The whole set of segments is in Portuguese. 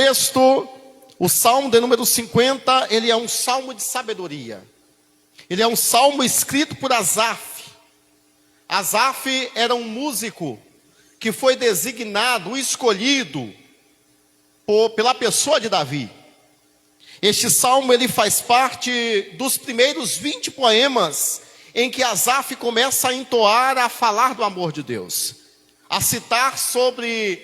Texto, o Salmo de número 50, ele é um salmo de sabedoria. Ele é um salmo escrito por Asaf. Asaf era um músico que foi designado, escolhido pela pessoa de Davi. Este salmo ele faz parte dos primeiros 20 poemas em que Asaf começa a entoar, a falar do amor de Deus, a citar sobre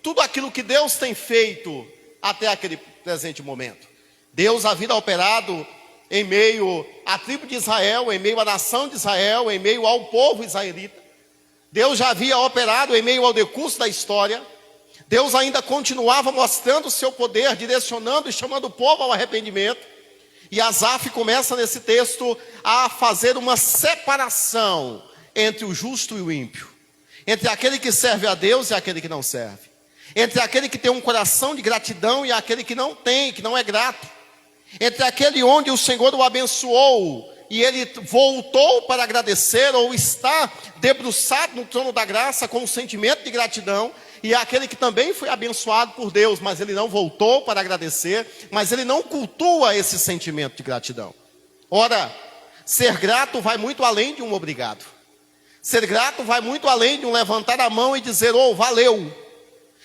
tudo aquilo que Deus tem feito até aquele presente momento. Deus havia operado em meio à tribo de Israel, em meio à nação de Israel, em meio ao povo israelita. Deus já havia operado em meio ao decurso da história. Deus ainda continuava mostrando o seu poder, direcionando e chamando o povo ao arrependimento. E Asaf começa nesse texto a fazer uma separação entre o justo e o ímpio, entre aquele que serve a Deus e aquele que não serve, entre aquele que tem um coração de gratidão e aquele que não tem, que não é grato, entre aquele onde o Senhor o abençoou e ele voltou para agradecer, ou está debruçado no trono da graça com um sentimento de gratidão, e aquele que também foi abençoado por Deus, mas ele não voltou para agradecer, mas ele não cultua esse sentimento de gratidão. Ora, ser grato vai muito além de um obrigado. Ser grato vai muito além de um levantar a mão e dizer, oh, valeu.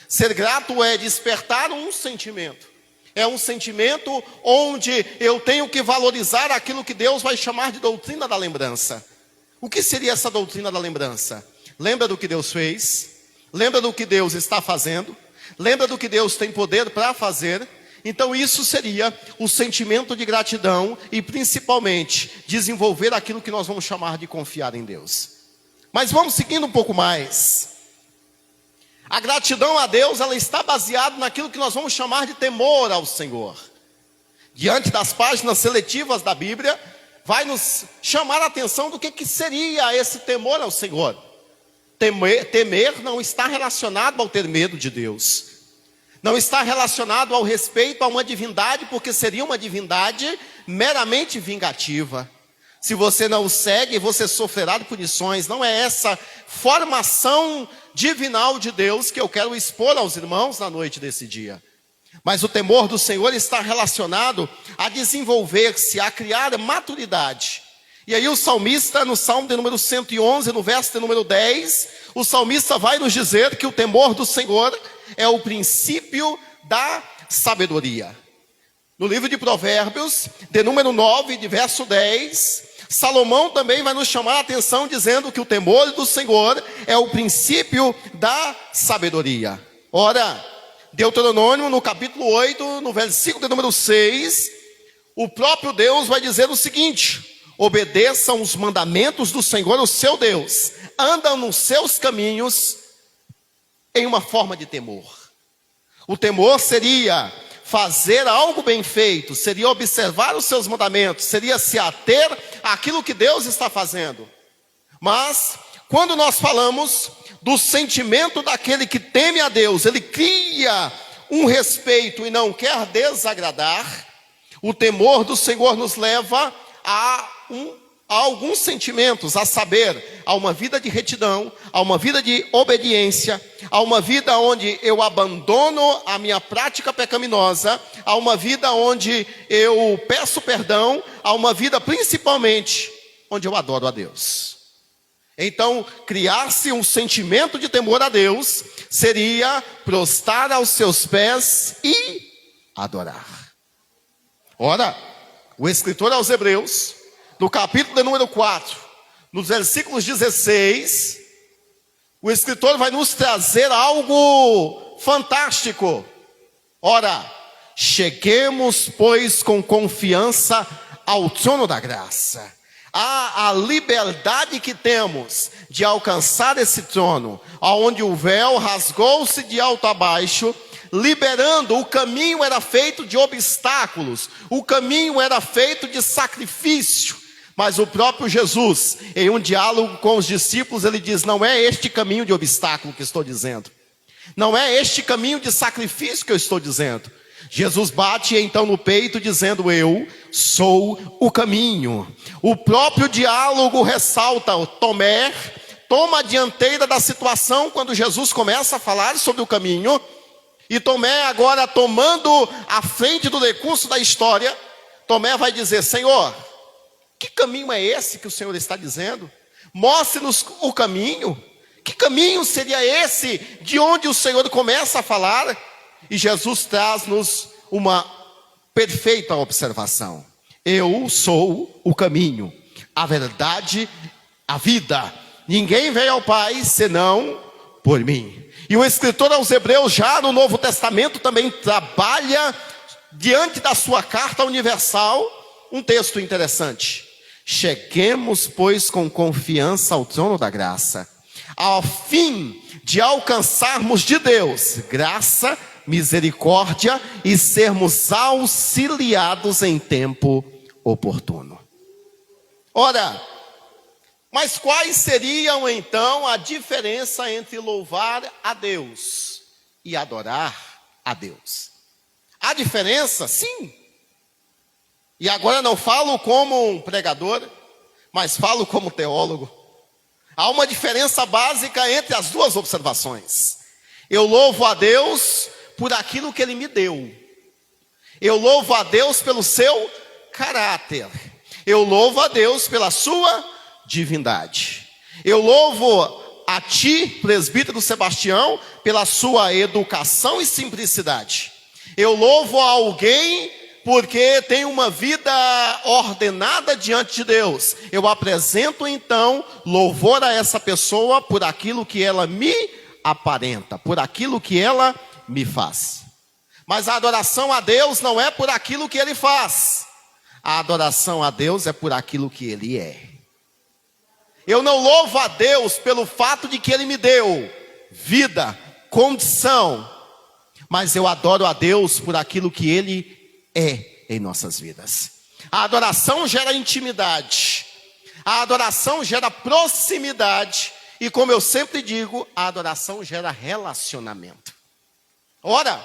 Ser grato é despertar um sentimento. É um sentimento onde eu tenho que valorizar aquilo que Deus vai chamar de doutrina da lembrança. O que seria essa doutrina da lembrança? Lembra do que Deus fez? Lembra do que Deus está fazendo? Lembra do que Deus tem poder para fazer? Então isso seria o sentimento de gratidão e principalmente desenvolver aquilo que nós vamos chamar de confiar em Deus. Mas vamos seguindo um pouco mais. A gratidão a Deus, ela está baseada naquilo que nós vamos chamar de temor ao Senhor. Diante das páginas seletivas da Bíblia, vai nos chamar a atenção do que seria esse temor ao Senhor. Temer não está relacionado ao ter medo de Deus. Não está relacionado ao respeito a uma divindade, porque seria uma divindade meramente vingativa. Se você não o segue, você sofrerá de punições. Não é essa formação divinal de Deus que eu quero expor aos irmãos na noite desse dia. Mas o temor do Senhor está relacionado a desenvolver-se, a criar maturidade. E aí o salmista, no Salmo de número 111, no verso de número 10, o salmista vai nos dizer que o temor do Senhor é o princípio da sabedoria. No livro de Provérbios, de número 9, de verso 10, Salomão também vai nos chamar a atenção dizendo que o temor do Senhor é o princípio da sabedoria. Ora, Deuteronômio, no capítulo 8, no versículo de número 6, o próprio Deus vai dizer o seguinte: obedeçam os mandamentos do Senhor, o seu Deus, andam nos seus caminhos em uma forma de temor. O temor seria fazer algo bem feito, seria observar os seus mandamentos, seria se ater àquilo que Deus está fazendo. Mas, quando nós falamos do sentimento daquele que teme a Deus, ele cria um respeito e não quer desagradar, o temor do Senhor nos leva a alguns sentimentos, a saber, a uma vida de retidão, a uma vida de obediência, a uma vida onde eu abandono a minha prática pecaminosa, a uma vida onde eu peço perdão, a uma vida principalmente onde eu adoro a Deus. Então, criar-se um sentimento de temor a Deus seria prostrar aos seus pés e adorar. Ora, o escritor aos Hebreus, no capítulo de número 4, nos versículos 16, o escritor vai nos trazer algo fantástico. Ora, cheguemos, pois, com confiança ao trono da graça. A liberdade que temos de alcançar esse trono, onde o véu rasgou-se de alto a baixo, liberando. O caminho era feito de obstáculos, o caminho era feito de sacrifício. Mas o próprio Jesus, em um diálogo com os discípulos, ele diz: não é este caminho de obstáculo que estou dizendo, não é este caminho de sacrifício que eu estou dizendo. Jesus bate então no peito dizendo: eu sou o caminho. O próprio diálogo ressalta: o Tomé toma a dianteira da situação quando Jesus começa a falar sobre o caminho. E Tomé agora, tomando a frente do decurso da história, Tomé vai dizer: Senhor, que caminho é esse que o Senhor está dizendo? Mostre-nos o caminho. Que caminho seria esse de onde o Senhor começa a falar? E Jesus traz-nos uma perfeita observação. Eu sou o caminho, a verdade, a vida. Ninguém veio ao Pai senão por mim. E o escritor aos Hebreus, já no Novo Testamento, também trabalha diante da sua carta universal um texto interessante. Cheguemos, pois, com confiança ao trono da graça, ao fim de alcançarmos de Deus graça, misericórdia e sermos auxiliados em tempo oportuno. Ora, mas quais seriam então a diferença entre louvar a Deus e adorar a Deus? Há diferença? Sim. E agora não falo como um pregador, mas falo como teólogo. Há uma diferença básica entre as duas observações. Eu louvo a Deus por aquilo que Ele me deu. Eu louvo a Deus pelo seu caráter. Eu louvo a Deus pela sua divindade. Eu louvo a ti, presbítero Sebastião, pela sua educação e simplicidade. Eu louvo a alguém porque tem uma vida ordenada diante de Deus. Eu apresento então louvor a essa pessoa por aquilo que ela me aparenta, por aquilo que ela me faz. Mas a adoração a Deus não é por aquilo que Ele faz. A adoração a Deus é por aquilo que Ele é. Eu não louvo a Deus pelo fato de que Ele me deu vida, condição, mas eu adoro a Deus por aquilo que Ele é em nossas vidas. A adoração gera intimidade, a adoração gera proximidade, e como eu sempre digo, a adoração gera relacionamento. Ora,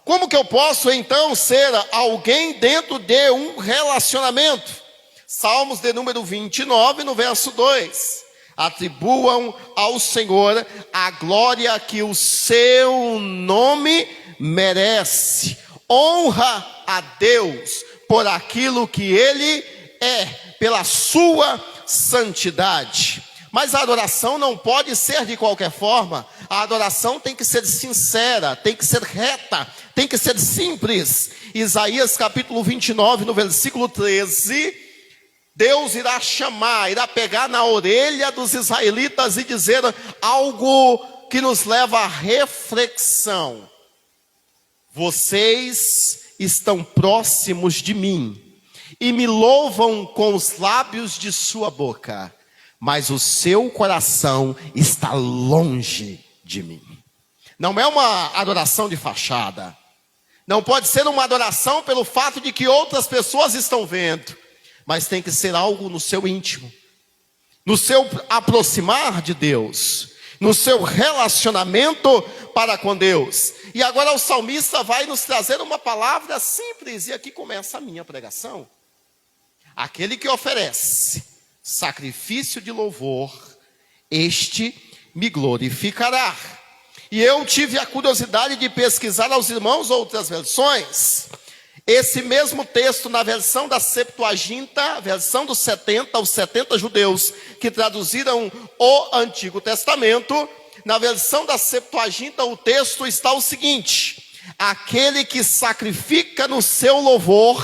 como que eu posso então ser alguém dentro de um relacionamento? Salmos de número 29, no verso 2. Atribuam ao Senhor a glória que o seu nome merece. Honra a Deus por aquilo que Ele é, pela sua santidade. Mas a adoração não pode ser de qualquer forma. A adoração tem que ser sincera, tem que ser reta, tem que ser simples. Isaías capítulo 29, no versículo 13... Deus irá chamar, irá pegar na orelha dos israelitas e dizer algo que nos leva à reflexão. Vocês estão próximos de mim e me louvam com os lábios de sua boca, mas o seu coração está longe de mim. Não é uma adoração de fachada. Não pode ser uma adoração pelo fato de que outras pessoas estão vendo. Mas tem que ser algo no seu íntimo, no seu aproximar de Deus, no seu relacionamento para com Deus. E agora o salmista vai nos trazer uma palavra simples, e aqui começa a minha pregação. Aquele que oferece sacrifício de louvor, este me glorificará. E eu tive a curiosidade de pesquisar aos irmãos outras versões. Esse mesmo texto, na versão da Septuaginta, versão dos 70, os 70 judeus que traduziram o Antigo Testamento, na versão da Septuaginta o texto está o seguinte: aquele que sacrifica no seu louvor,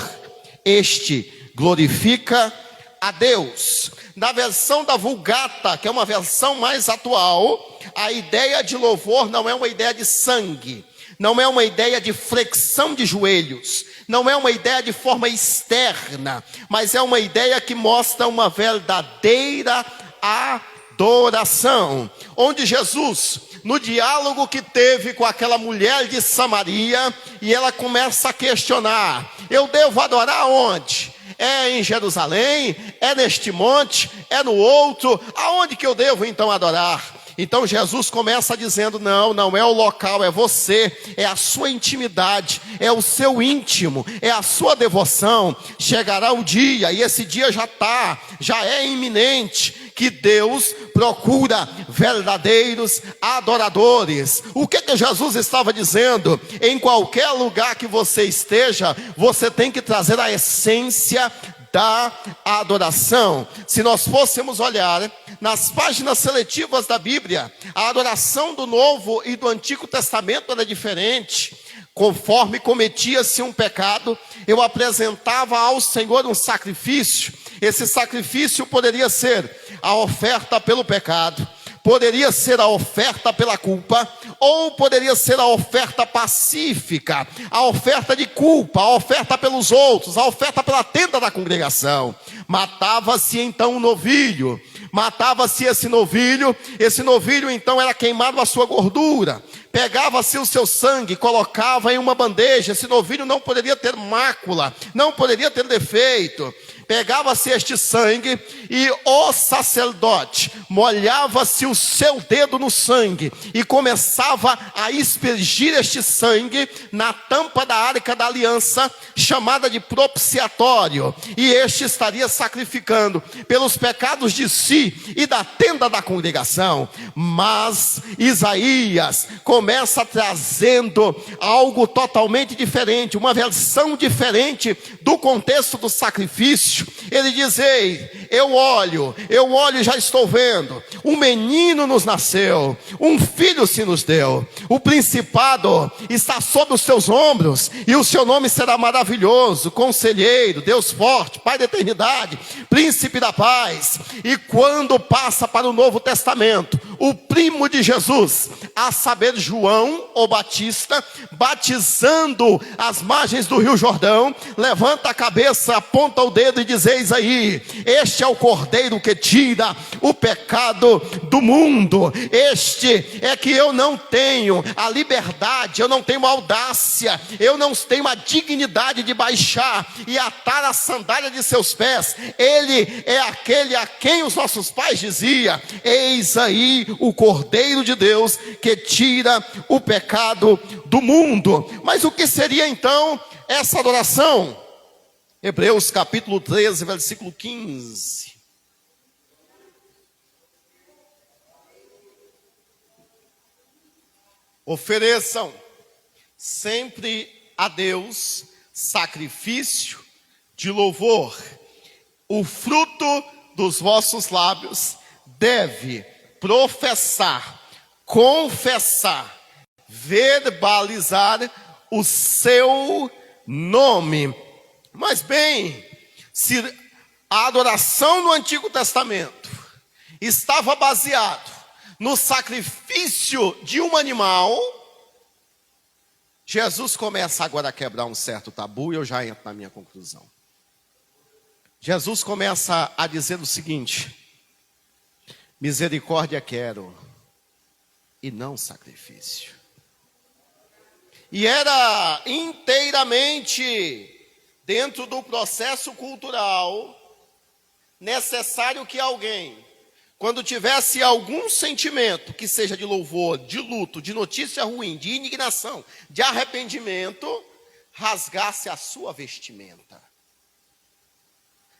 este glorifica a Deus. Na versão da Vulgata, que é uma versão mais atual, a ideia de louvor não é uma ideia de sangue, não é uma ideia de flexão de joelhos, não é uma ideia de forma externa, mas é uma ideia que mostra uma verdadeira adoração. Onde Jesus, no diálogo que teve com aquela mulher de Samaria, e ela começa a questionar: eu devo adorar onde? É em Jerusalém? É neste monte? É no outro? Aonde que eu devo então adorar? Então Jesus começa dizendo: não é o local, é você, é a sua intimidade, é o seu íntimo, é a sua devoção. Chegará o dia, e esse dia já é iminente, que Deus procura verdadeiros adoradores. O que Jesus estava dizendo? Em qualquer lugar que você esteja, você tem que trazer a essência da adoração. Se nós fôssemos olhar nas páginas seletivas da Bíblia, a adoração do Novo e do Antigo Testamento era diferente. Conforme cometia-se um pecado, eu apresentava ao Senhor um sacrifício. Esse sacrifício poderia ser a oferta pelo pecado, poderia ser a oferta pela culpa, ou poderia ser a oferta pacífica, a oferta de culpa, a oferta pelos outros, a oferta pela tenda da congregação. Matava-se então um novilho, matava-se esse novilho então era queimado a sua gordura, pegava-se o seu sangue, colocava em uma bandeja. Esse novilho não poderia ter mácula, não poderia ter defeito. Pegava-se este sangue e o sacerdote molhava-se o seu dedo no sangue e começava a aspergir este sangue na tampa da arca da aliança, chamada de propiciatório, e este estaria sacrificando pelos pecados de si e da tenda da congregação. Mas Isaías começa trazendo algo totalmente diferente, uma versão diferente do contexto do sacrifício. Ele diz: ei, eu olho e já estou vendo, um menino nos nasceu, um filho se nos deu, o principado está sobre os seus ombros, e o seu nome será maravilhoso, conselheiro, Deus forte, Pai da eternidade, príncipe da paz. E quando passa para o Novo Testamento, o primo de Jesus, a saber, João o Batista, batizando às margens do Rio Jordão, levanta a cabeça, aponta o dedo e diz: eis aí, este é o Cordeiro que tira o pecado do mundo. Este é que eu não tenho a liberdade, eu não tenho a audácia, eu não tenho a dignidade de baixar e atar a sandália de seus pés. Ele é aquele a quem os nossos pais diziam: eis aí o Cordeiro de Deus que tira o pecado do mundo. Mas o que seria então essa adoração? Hebreus capítulo 13, versículo 15. Ofereçam sempre a Deus sacrifício de louvor. O fruto dos vossos lábios deve professar, confessar, verbalizar o seu nome. Mas bem, se a adoração no Antigo Testamento estava baseado no sacrifício de um animal, Jesus começa agora a quebrar um certo tabu, e eu já entro na minha conclusão. Jesus começa a dizer o seguinte: misericórdia quero e não sacrifício. E era inteiramente dentro do processo cultural necessário que alguém, quando tivesse algum sentimento, que seja de louvor, de luto, de notícia ruim, de indignação, de arrependimento, rasgasse a sua vestimenta.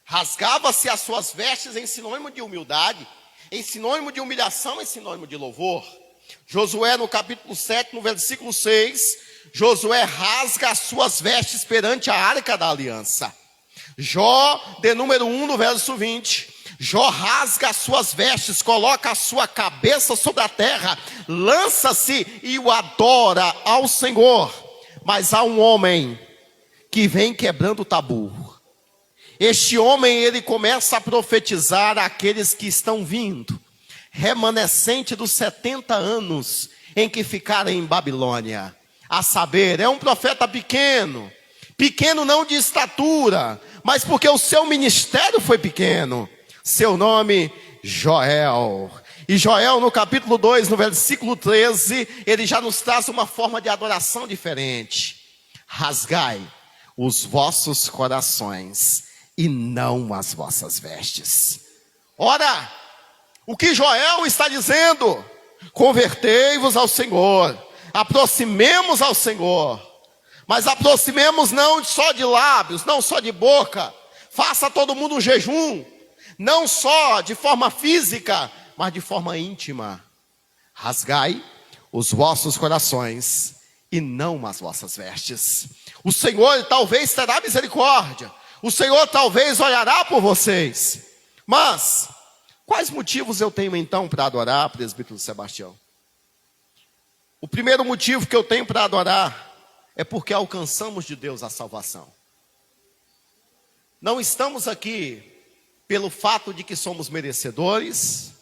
Rasgava-se as suas vestes em sinônimo de humildade, em sinônimo de humilhação, em sinônimo de louvor. Josué, no capítulo 7, no versículo 6, Josué rasga as suas vestes perante a arca da aliança. Jó, de número 1, no verso 20, Jó rasga as suas vestes, coloca a sua cabeça sobre a terra, lança-se e o adora ao Senhor. Mas há um homem que vem quebrando o tabu. Este homem, ele começa a profetizar àqueles que estão vindo, remanescente dos 70 anos em que ficaram em Babilônia. A saber, é um profeta pequeno, pequeno não de estatura, mas porque o seu ministério foi pequeno. Seu nome, Joel. E Joel, no capítulo 2, no versículo 13, ele já nos traz uma forma de adoração diferente. Rasgai os vossos corações e não as vossas vestes. Ora, o que Joel está dizendo? Convertei-vos ao Senhor, aproximemos ao Senhor, mas aproximemos não só de lábios, não só de boca, faça todo mundo um jejum, não só de forma física, mas de forma íntima. Rasgai os vossos corações e não as vossas vestes. O Senhor talvez terá misericórdia. O Senhor talvez olhará por vocês. Mas, quais motivos eu tenho então para adorar, presbítero Sebastião? O primeiro motivo que eu tenho para adorar é porque alcançamos de Deus a salvação. Não estamos aqui pelo fato de que somos merecedores,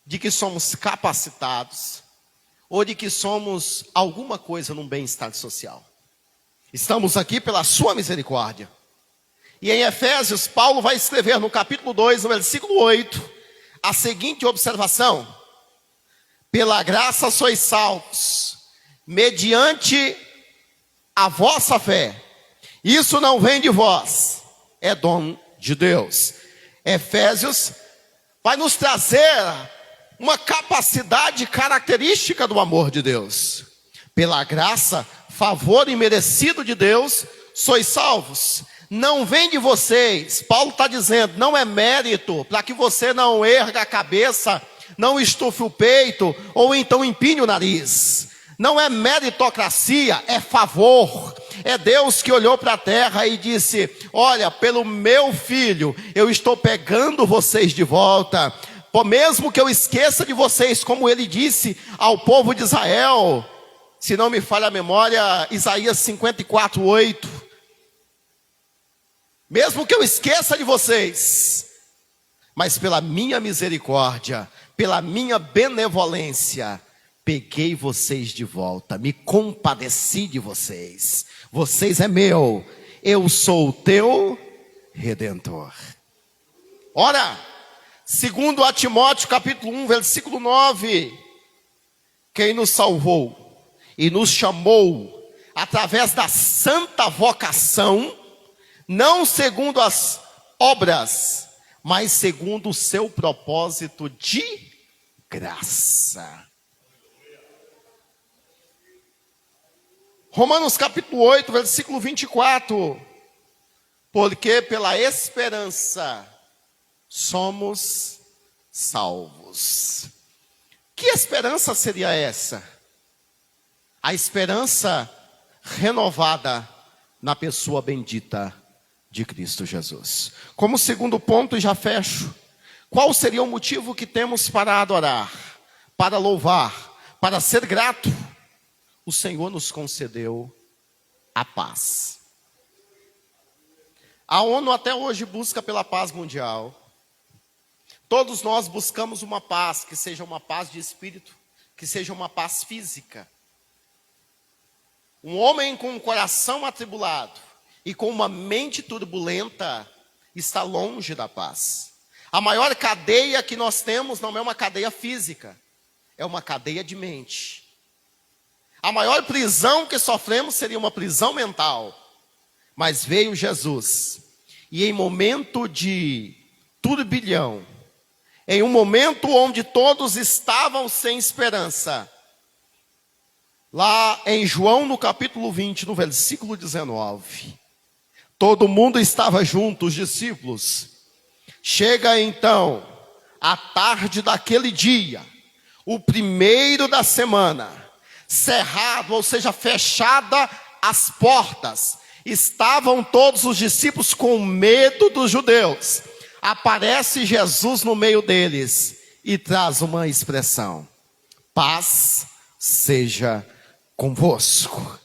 de que somos capacitados, ou de que somos alguma coisa num bem-estar social. Estamos aqui pela sua misericórdia. E em Efésios, Paulo vai escrever no capítulo 2, no versículo 8, a seguinte observação: pela graça sois salvos, mediante a vossa fé. Isso não vem de vós, é dom de Deus. Efésios vai nos trazer uma capacidade característica do amor de Deus. Pela graça, favor imerecido de Deus, sois salvos. Não vem de vocês. Paulo está dizendo, não é mérito, para que você não erga a cabeça, não estufe o peito, ou então empine o nariz. Não é meritocracia, é favor. É Deus que olhou para a terra e disse, olha, pelo meu filho, eu estou pegando vocês de volta. Mesmo que eu esqueça de vocês, como ele disse ao povo de Israel, se não me falha a memória, Isaías 54, 8. Mesmo que eu esqueça de vocês, mas pela minha misericórdia, pela minha benevolência, peguei vocês de volta, me compadeci de vocês. Vocês é meu, eu sou o teu Redentor. Ora, segundo a Timóteo capítulo 1, versículo 9, quem nos salvou e nos chamou através da santa vocação, não segundo as obras, mas segundo o seu propósito de graça. Romanos capítulo 8, versículo 24. Porque pela esperança somos salvos. Que esperança seria essa? A esperança renovada na pessoa bendita de Cristo Jesus. Como segundo ponto, e já fecho, qual seria o motivo que temos para adorar, para louvar, para ser grato? O Senhor nos concedeu a paz. A ONU até hoje busca pela paz mundial. Todos nós buscamos uma paz, que seja uma paz de espírito, que seja uma paz física. Um homem com um coração atribulado e com uma mente turbulenta está longe da paz. A maior cadeia que nós temos não é uma cadeia física, é uma cadeia de mente. A maior prisão que sofremos seria uma prisão mental. Mas veio Jesus, e em momento de turbilhão, em um momento onde todos estavam sem esperança, lá em João no capítulo 20, no versículo 19, todo mundo estava junto, os discípulos. Chega então a tarde daquele dia, o primeiro da semana, cerrado, ou seja, fechada as portas. Estavam todos os discípulos com medo dos judeus. Aparece Jesus no meio deles e traz uma expressão: paz seja convosco.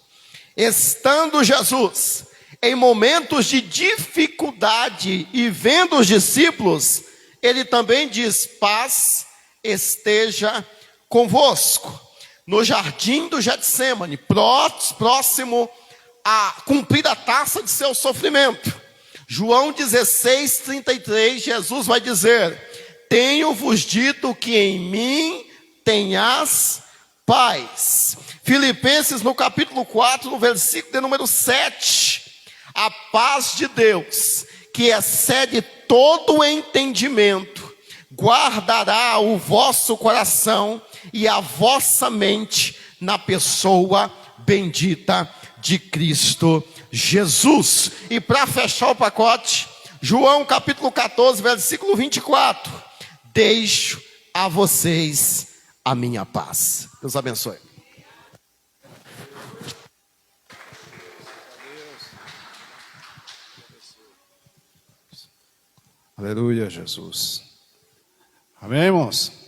Estando Jesus em momentos de dificuldade e vendo os discípulos, ele também diz: paz esteja convosco. No jardim do Getsêmani, próximo a cumprir a taça de seu sofrimento, João 16, 33, Jesus vai dizer: tenho-vos dito que em mim tenhas paz. Filipenses no capítulo 4, no versículo de número 7, a paz de Deus, que excede todo o entendimento, guardará o vosso coração e a vossa mente na pessoa bendita de Cristo Jesus. E para fechar o pacote, João capítulo 14, versículo 24: deixo a vocês a minha paz. Deus abençoe. Aleluia, Jesus. Amém, irmãos?